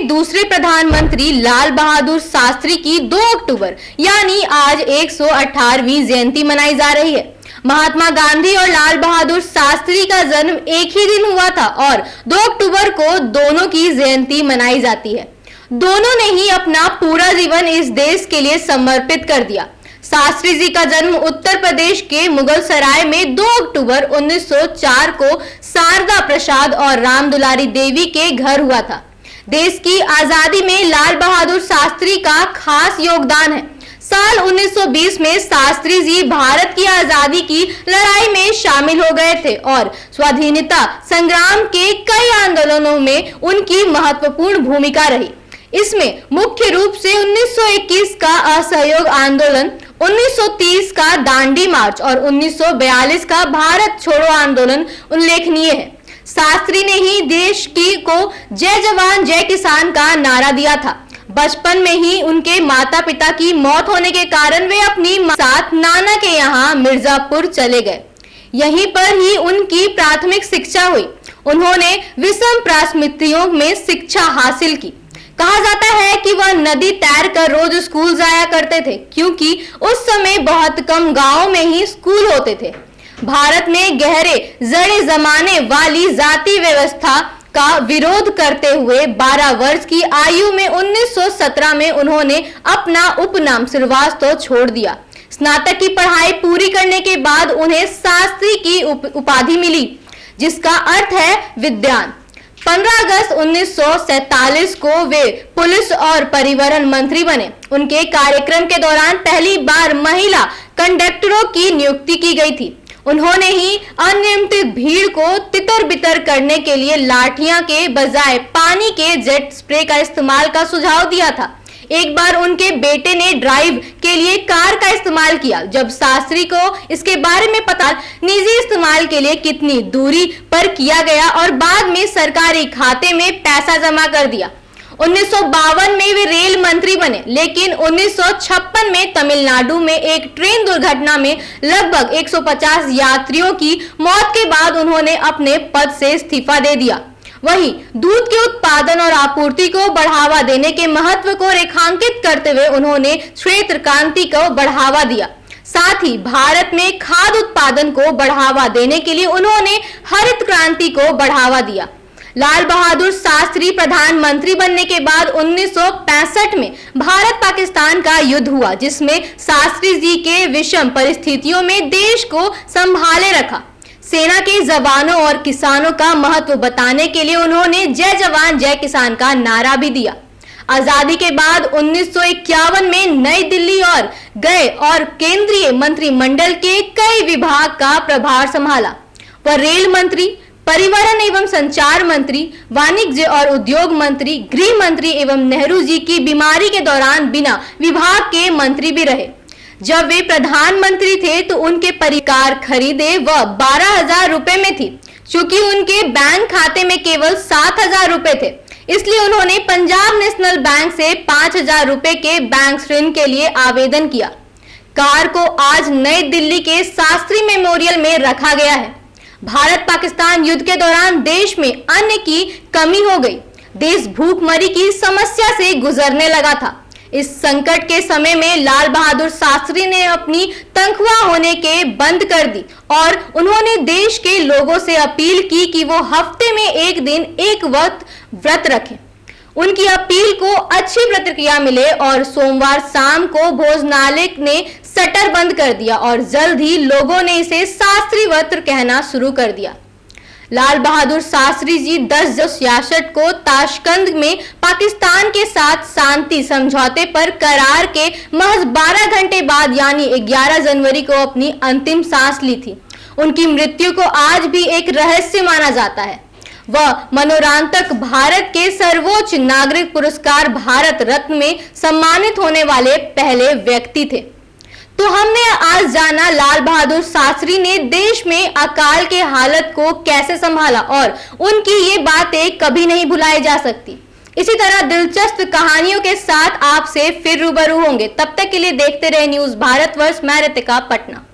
दूसरे प्रधानमंत्री लाल बहादुर शास्त्री की 2 अक्टूबर यानी आज 118वीं जयंती मनाई जा रही है। महात्मा गांधी और लाल बहादुर शास्त्री का जन्म एक ही दिन हुआ था और 2 अक्टूबर को दोनों की जयंती मनाई जाती है। दोनों ने ही अपना पूरा जीवन इस देश के लिए समर्पित कर दिया। शास्त्री जी का जन्म उत्तर प्रदेश के मुगल सराय में 2 अक्टूबर 1904 को शारदा प्रसाद और राम दुलारी देवी के घर हुआ था। देश की आजादी में लाल बहादुर शास्त्री का खास योगदान है। साल 1920 में शास्त्री जी भारत की आजादी की लड़ाई में शामिल हो गए थे और स्वाधीनता संग्राम के कई आंदोलनों में उनकी महत्वपूर्ण भूमिका रही। इसमें मुख्य रूप से 1921 का असहयोग आंदोलन, 1930 का दांडी मार्च और 1942 का भारत छोड़ो आंदोलन उल्लेखनीय है। शास्त्री ने ही देश को जय जवान जय किसान का नारा दिया था। बचपन में ही उनके माता पिता की मौत होने के कारण वे अपनी साथ नाना के यहाँ मिर्जापुर चले गए। यहीं पर ही उनकी प्राथमिक शिक्षा हुई। उन्होंने विषम परिस्थितियों में शिक्षा हासिल की। कहा जाता है कि वह नदी तैर कर रोज स्कूल जाया करते थे, क्योंकि उस समय बहुत कम गांवों में ही स्कूल होते थे। भारत में गहरे जड़े जमाने वाली जाति व्यवस्था का विरोध करते हुए 12 वर्ष की आयु में 1917 में उन्होंने अपना उपनाम श्रीवास्तव छोड़ दिया। स्नातक की पढ़ाई पूरी करने के बाद उन्हें शास्त्री की उपाधि मिली, जिसका अर्थ है विद्वान। 15 अगस्त 1947 को वे पुलिस और परिवहन मंत्री बने। उनके कार्यक्रम के दौरान पहली बार महिला कंडक्टरों की नियुक्ति की गई थी। उन्होंने ही अनियंत्रित भीड़ को तितर बितर करने के लिए लाठियां के बजाय पानी के जेट स्प्रे का इस्तेमाल का सुझाव दिया था। एक बार उनके बेटे ने ड्राइव के लिए कार का इस्तेमाल किया। जब शास्त्री को इसके बारे में पता, निजी इस्तेमाल के लिए कितनी दूरी पर किया गया और बाद में सरकारी खाते में पैसा जमा कर दिया। 1952 में वे रेल मंत्री बने, लेकिन 1956 में तमिलनाडु में एक ट्रेन दुर्घटना में लगभग 150 यात्रियों की मौत के बाद उन्होंने अपने पद से इस्तीफा दे दिया। वहीं दूध के उत्पादन और आपूर्ति को बढ़ावा देने के महत्व को रेखांकित करते हुए उन्होंने श्वेत क्रांति को बढ़ावा दिया। साथ ही भारत में खाद्य उत्पादन को बढ़ावा देने के लिए उन्होंने हरित क्रांति को बढ़ावा दिया। लाल बहादुर शास्त्री प्रधानमंत्री बनने के बाद 1965 में भारत पाकिस्तान का युद्ध हुआ, जिसमें शास्त्री जी के विषम परिस्थितियों में देश को संभाले रखा। सेना के जवानों और किसानों का महत्व बताने के लिए उन्होंने जय जवान जय किसान का नारा भी दिया। आजादी के बाद 1951 में नई दिल्ली और गए और केंद्रीय मंत्रिमंडल के कई विभाग का प्रभार संभाला। वह रेल मंत्री, परिवहन एवं संचार मंत्री, वाणिज्य और उद्योग मंत्री, गृह मंत्री एवं नेहरू जी की बीमारी के दौरान बिना विभाग के मंत्री भी रहे। जब वे प्रधानमंत्री थे तो उनके परिकार खरीदे वह 12,000 रुपए में थी। चूंकि उनके बैंक खाते में केवल 7,000 रुपए थे, इसलिए उन्होंने पंजाब नेशनल बैंक से 5,000 रुपए के बैंक ऋण के लिए आवेदन किया। कार को आज नई दिल्ली के शास्त्री मेमोरियल में रखा गया है। भारत पाकिस्तान युद्ध के दौरान देश में अन्न की कमी हो गई। देश भूखमरी की समस्या से गुजरने लगा था। इस संकट के समय में लाल बहादुर शास्त्री ने अपनी तनख्वाह होने के बंद कर दी और उन्होंने देश के लोगों से अपील की कि वो हफ्ते में एक दिन एक वक्त व्रत रखें। उनकी अपील को अच्छी प्रतिक्रिया मिले और सोमवार शाम को भोजनालय ने शटर बंद कर दिया और जल्द ही लोगों ने इसे शास्त्री व्रत कहना शुरू कर दिया। लाल बहादुर शास्त्री जी 10/66 को ताशकंद में पाकिस्तान के साथ शांति समझौते पर करार के महज 12 घंटे बाद यानी 11 जनवरी को अपनी अंतिम सांस ली थी। उनकी मृत्यु को आज भी एक रहस्य माना जाता है। वह मरणोत्तर भारत के सर्वोच्च नागरिक पुरस्कार भारत रत्न में सम्मानित होने वाले पहले व्यक्ति थे। तो हमने आज जाना लाल बहादुर शास्त्री ने देश में अकाल के हालत को कैसे संभाला और उनकी ये बातें कभी नहीं भुलाई जा सकती। इसी तरह दिलचस्प कहानियों के साथ आपसे फिर रूबरू होंगे। तब तक के लिए देखते रहे न्यूज़ भारतवर्ष। मैं रितिका, पटना।